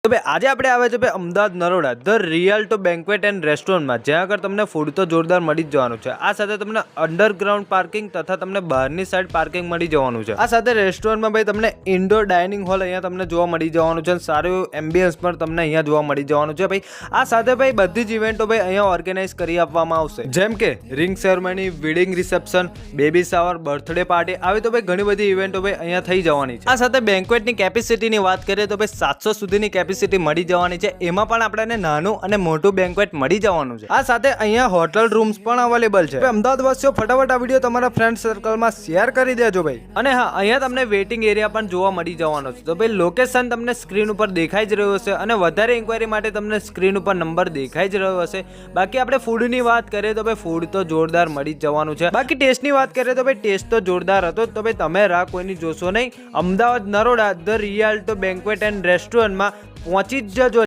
તો ભાઈ આજે આપણે આવે છે ભાઈ Ahmedabad Naroda the Rialto banquet and રેસ્ટોરન્ટમાં, જ્યાં આગળ તમને ફૂડ તો જોરદાર મળી જ જવાનું છે. આ સાથે તમને અંડરગ્રાઉન્ડ પાર્કિંગ તથા તમને બહારની સાઈડ પાર્કિંગ મળી જવાનું છે. આ સાથે રેસ્ટોરન્ટમાં ભાઈ તમને ઇન્ડોર ડાઇનિંગ હોલ અહીંયા તમને જોવા મળી જવાનું છે. સારું એમ્બિયન્સ પણ તમને અહીંયા જોવા મળી જવાનું છે ભાઈ. આ સાથે ભાઈ બધી જ ઇવેન્ટો ભાઈ અહીંયા ઓર્ગેનાઇઝ કરી આપવામાં આવશે, જેમ કે ring ceremony, wedding reception, baby shower, birthday party, આવી તો ભાઈ ઘણી બધી ઇવેન્ટો ભાઈ અહીંયા થઈ જવાની છે. આ સાથે બેન્ક્વેટની કેપેસિટીની વાત કરીએ તો ભાઈ 700 સુધીની કેપેસિટી મળી જવાની છે. એમાં પણ આપણને નાનું અને મોટું બેન્ક્વેટ મળી જવાનું છે. આ સાથે અહીંયા હોટલ રૂમ્સ પણ અવેલેબલ છે. અમદાવાદ વાસીઓ ફટાફટ આ વિડીયો તમારા ફ્રેન્ડ સર્કલમાં શેર કરી દેજો ભાઈ. અને હા, અહીંયા તમને વેઇટિંગ એરિયા પણ જોવા મળી જવાનો છે. તો ભાઈ લોકેશન તમને સ્ક્રીન ઉપર દેખાઈ જ રહ્યું હશે અને વધારે ઇન્ક્વાયરી માટે તમને સ્ક્રીન ઉપર નંબર દેખાઈ જ રહ્યો હશે. બાકી આપણે ફૂડની વાત કરીએ તો ભાઈ ફૂડ તો જોરદાર મળી જ જવાનું છે. બાકી ટેસ્ટની વાત કરીએ તો ભાઈ ટેસ્ટ તો જોરદાર હતો. તો ભાઈ તમે રાહ કોઈની જોશો નહીં. Ahmedabad Naroda the Rialto banquet and રેસ્ટોરન્ટમાં પહોંચી જ જજો.